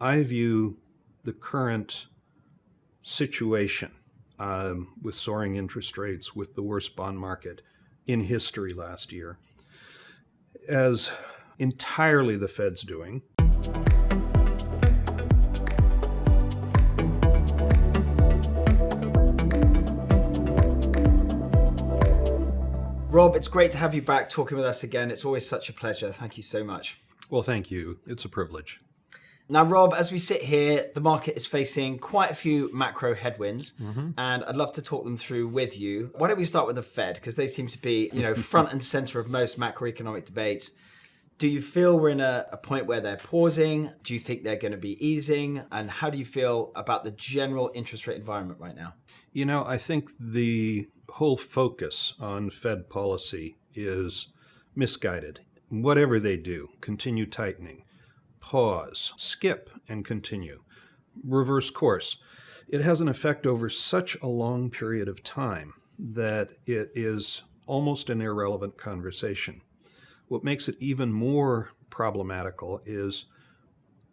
I view the current situation with soaring interest rates, with the worst bond market in history last year, as entirely the Fed's doing. Rob, it's great to have you back talking with us again. It's always such a pleasure. Thank you so much. Well, thank you. It's a privilege. Now, Rob, as we sit here, the market is facing quite a few macro headwinds, and I'd love to talk them through with you. Why don't we start with the Fed? Because they seem to be, front and center of most macroeconomic debates. Do you feel we're in a point where they're pausing? Do you think they're going to be easing? And how do you feel about the general interest rate environment right now? I think the whole focus on Fed policy is misguided. Whatever they do, continue tightening, pause, skip, and continue, reverse course. It has an effect over such a long period of time that it is almost an irrelevant conversation. What makes it even more problematical is,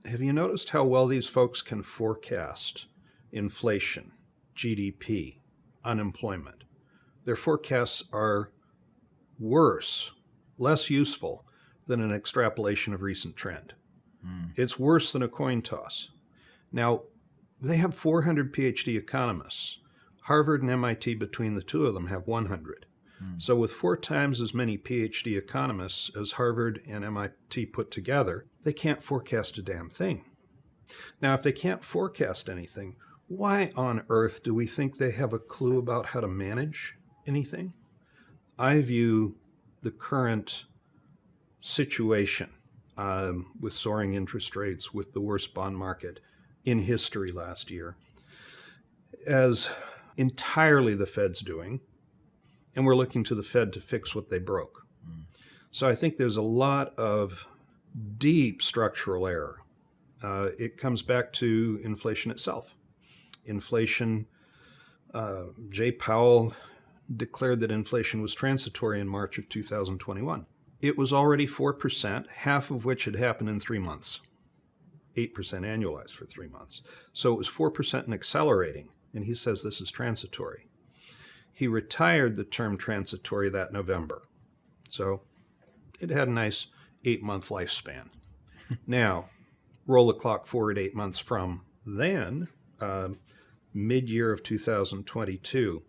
have you noticed how well these folks can forecast inflation, GDP, unemployment? Their forecasts are worse, less useful than an extrapolation of recent trend. It's worse than a coin toss. Now, they have 400 PhD economists. Harvard and MIT, between the two of them, have 100. So with 4 times as many PhD economists as Harvard and MIT put together, they can't forecast a damn thing. Now, if they can't forecast anything, why on earth do we think they have a clue about how to manage anything? I view the current situation with soaring interest rates, with the worst bond market in history last year, as entirely the Fed's doing, and we're looking to the Fed to fix what they broke. So I think there's a lot of deep structural error. It comes back to inflation itself. Inflation, Jay Powell declared that inflation was transitory in March of 2021. It was already 4%, half of which had happened in 3 months, 8% annualized for 3 months. So it was 4% and accelerating, and he says this is transitory. He retired the term transitory that November. So it had a nice 8-month lifespan. Now, roll the clock forward 8 months from then, mid-year of 2022.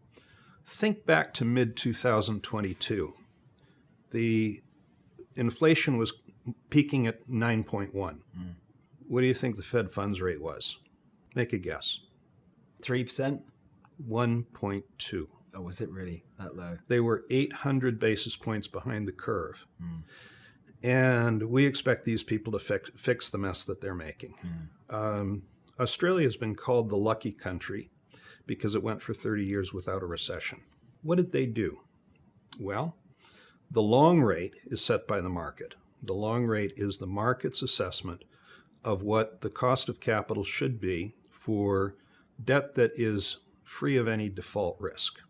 Think back to mid-2022. The inflation was peaking at 9.1. What do you think the Fed funds rate was? Make a guess. 3%? 1.2. Oh, was it really that low? They were 800 basis points behind the curve. And we expect these people to fix the mess that they're making. Australia has been called the lucky country because it went for 30 years without a recession. What did they do? Well, the long rate is set by the market. The long rate is the market's assessment of what the cost of capital should be for debt that is free of any default risk.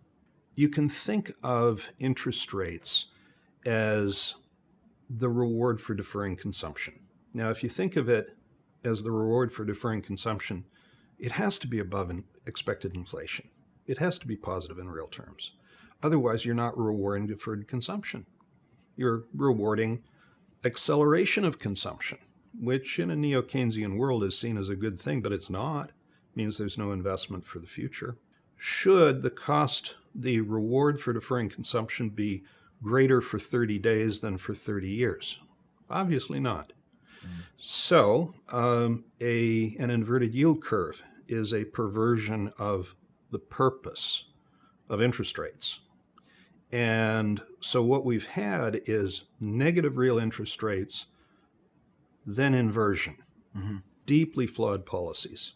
You can think of interest rates as the reward for deferring consumption. Now, if you think of it as the reward for deferring consumption, it has to be above expected inflation. It has to be positive in real terms. Otherwise, you're not rewarding deferred consumption. You're rewarding acceleration of consumption, which in a neo-Keynesian world is seen as a good thing, but it's not. It means there's no investment for the future. Should the reward for deferring consumption be greater for 30 days than for 30 years? Obviously not. So an inverted yield curve is a perversion of the purpose of interest rates. And so what we've had is negative real interest rates, then inversion, deeply flawed policies.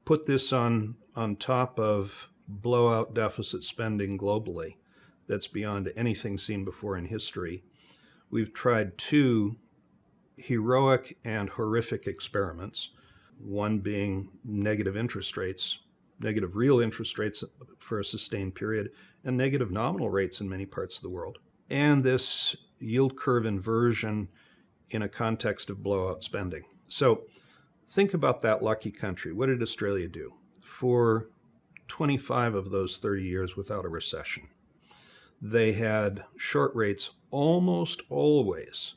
Put this on top of blowout deficit spending globally that's beyond anything seen before in history. We've tried 2 heroic and horrific experiments, one being negative interest rates, negative real interest rates for a sustained period, and negative nominal rates in many parts of the world. And this yield curve inversion in a context of blowout spending. So Think about that lucky country. What did Australia do? For 25 of those 30 years without a recession, they had short rates almost always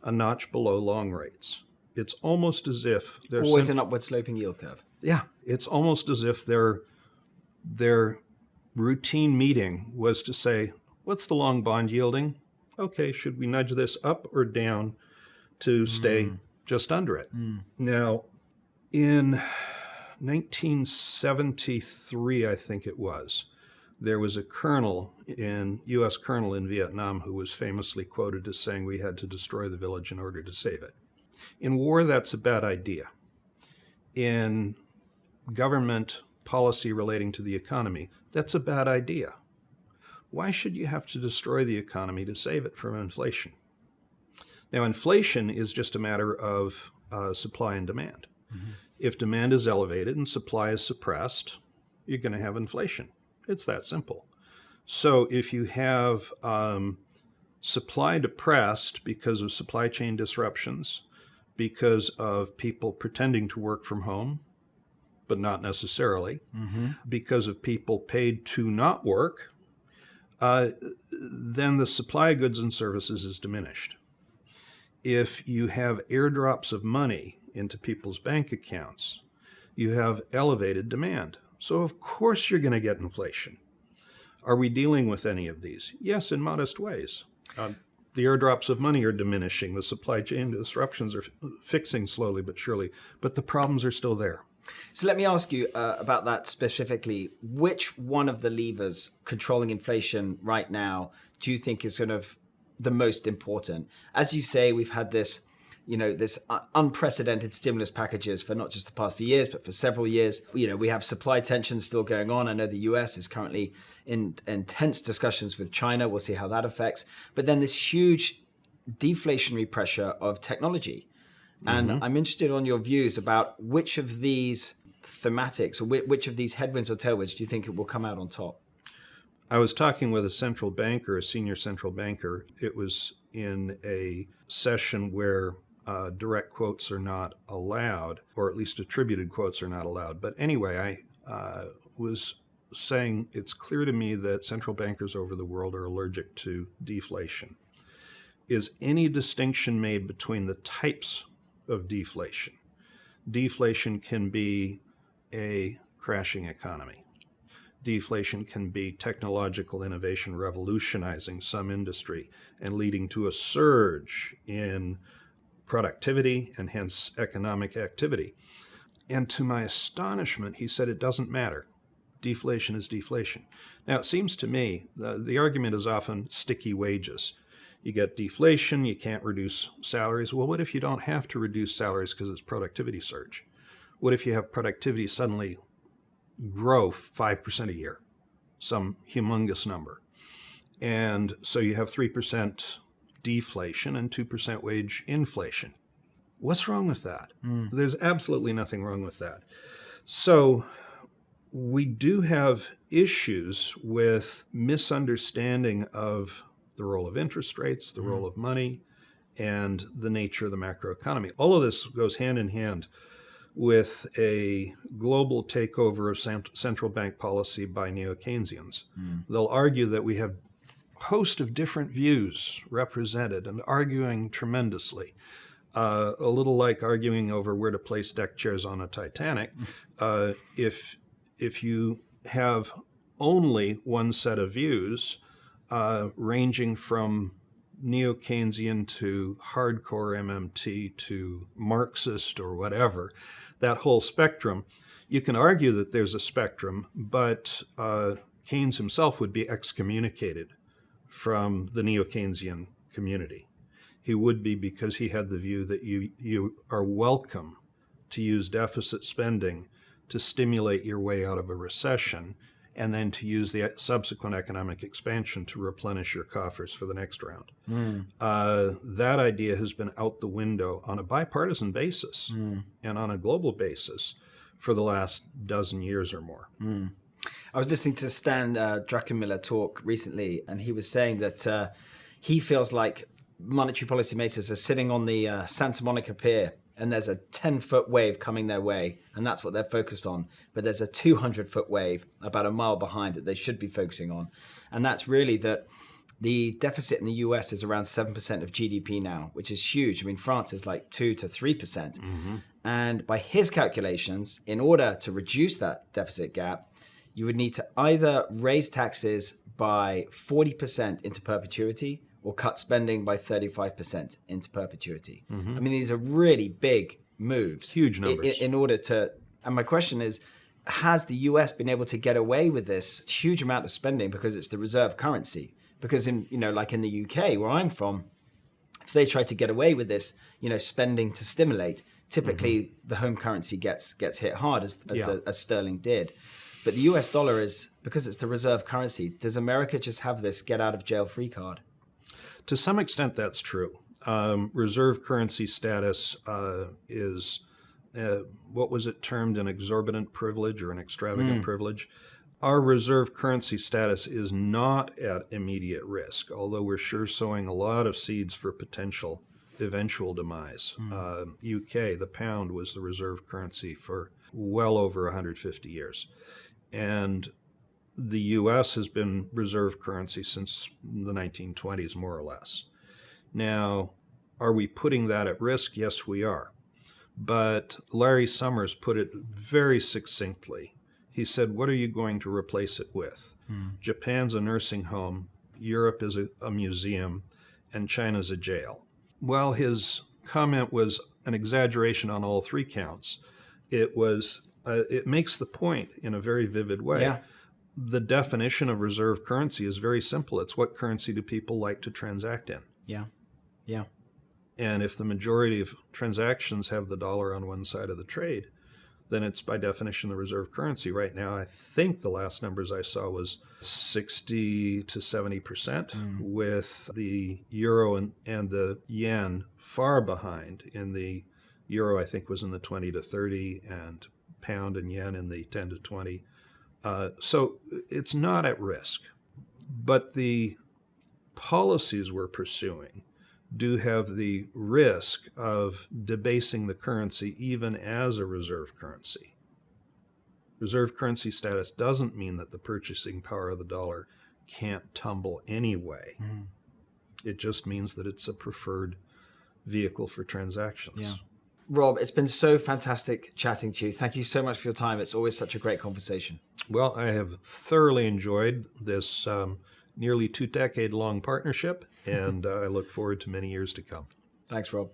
a notch below long rates. It's almost as if they're always an upward sloping yield curve. Yeah, it's almost as if their routine meeting was to say, what's the long bond yielding? Okay, should we nudge this up or down to stay just under it? Now, in 1973, I think it was, there was a U.S. colonel in Vietnam who was famously quoted as saying we had to destroy the village in order to save it. In war, that's a bad idea. In government policy relating to the economy, that's a bad idea. Why should you have to destroy the economy to save it from inflation? Now, inflation is just a matter of supply and demand. If demand is elevated and supply is suppressed, you're going to have inflation. It's that simple. So if you have supply depressed because of supply chain disruptions, because of people pretending to work from home, but not necessarily, because of people paid to not work, then the supply of goods and services is diminished. If you have airdrops of money into people's bank accounts, you have elevated demand. So of course you're going to get inflation. Are we dealing with any of these? Yes, in modest ways. The airdrops of money are diminishing. The supply chain disruptions are fixing slowly but surely, but the problems are still there. So let me ask you about that specifically. Which one of the levers controlling inflation right now do you think is sort of the most important? As you say, we've had this unprecedented stimulus packages for not just the past few years, but for several years. We have supply tensions still going on. I know the US is currently in intense discussions with China. We'll see how that affects. But then this huge deflationary pressure of technology. And I'm interested on your views about which of these thematics or which of these headwinds or tailwinds do you think it will come out on top? I was talking with a senior central banker. It was in a session where direct quotes are not allowed, or at least attributed quotes are not allowed. But anyway, I was saying it's clear to me that central bankers over the world are allergic to deflation. Is any distinction made between the types of deflation? Deflation can be a crashing economy. Deflation can be technological innovation revolutionizing some industry and leading to a surge in productivity and hence economic activity. And to my astonishment, he said it doesn't matter. Deflation is deflation. Now, it seems to me the argument is often sticky wages. You get deflation, you can't reduce salaries. Well, what if you don't have to reduce salaries because it's productivity surge? What if you have productivity suddenly grow 5% a year, some humongous number? And so you have 3% deflation and 2% wage inflation. What's wrong with that? There's absolutely nothing wrong with that. So we do have issues with misunderstanding of the role of interest rates, the role of money, and the nature of the macroeconomy. All of this goes hand in hand with a global takeover of central bank policy by neo-Keynesians. They'll argue that we have a host of different views represented and arguing tremendously. A little like arguing over where to place deck chairs on a Titanic. If you have only one set of views, ranging from neo-Keynesian to hardcore MMT to Marxist or whatever, that whole spectrum, you can argue that there's a spectrum, but Keynes himself would be excommunicated from the neo-Keynesian community. He would be, because he had the view that you are welcome to use deficit spending to stimulate your way out of a recession, and then to use the subsequent economic expansion to replenish your coffers for the next round. That idea has been out the window on a bipartisan basis and on a global basis for the last dozen years or more. I was listening to Stan Druckenmiller talk recently, and he was saying that he feels like monetary policymakers are sitting on the Santa Monica Pier and there's a 10-foot wave coming their way, and that's what they're focused on. But there's a 200-foot wave about a mile behind that they should be focusing on. And that's really that the deficit in the US is around 7% of GDP now, which is huge. I mean, France is like 2 to 3%. And by his calculations, in order to reduce that deficit gap, you would need to either raise taxes by 40% into perpetuity or cut spending by 35% into perpetuity. I mean, these are really big moves. Huge numbers. In order to, and my question is, has the US been able to get away with this huge amount of spending because it's the reserve currency? Because in, like in the UK, where I'm from, if they try to get away with this, spending to stimulate, typically the home currency gets hit hard as sterling did. But the US dollar is, because it's the reserve currency, does America just have this get out of jail free card? To some extent, that's true. Reserve currency status is, what was it termed, an exorbitant privilege or an extravagant privilege? Our reserve currency status is not at immediate risk, although we're sure sowing a lot of seeds for potential eventual demise. UK, the pound, was the reserve currency for well over 150 years. And the U.S. has been reserve currency since the 1920s, more or less. Now, are we putting that at risk? Yes, we are. But Larry Summers put it very succinctly. He said, what are you going to replace it with? Japan's a nursing home, Europe is a museum, and China's a jail. While his comment was an exaggeration on all three counts, it makes the point in a very vivid way. Yeah. The definition of reserve currency is very simple. It's what currency do people like to transact in? Yeah. And if the majority of transactions have the dollar on one side of the trade, then it's by definition the reserve currency. Right now, I think the last numbers I saw was 60 to 70%, with the euro and the yen far behind. In the euro, I think, was in the 20 to 30, and pound and yen in the 10 to 20. So it's not at risk. But the policies we're pursuing do have the risk of debasing the currency even as a reserve currency. Reserve currency status doesn't mean that the purchasing power of the dollar can't tumble anyway. It just means that it's a preferred vehicle for transactions. Yeah. Rob, it's been so fantastic chatting to you. Thank you so much for your time. It's always such a great conversation. Well, I have thoroughly enjoyed this nearly 2-decade-long partnership, and I look forward to many years to come. Thanks, Rob.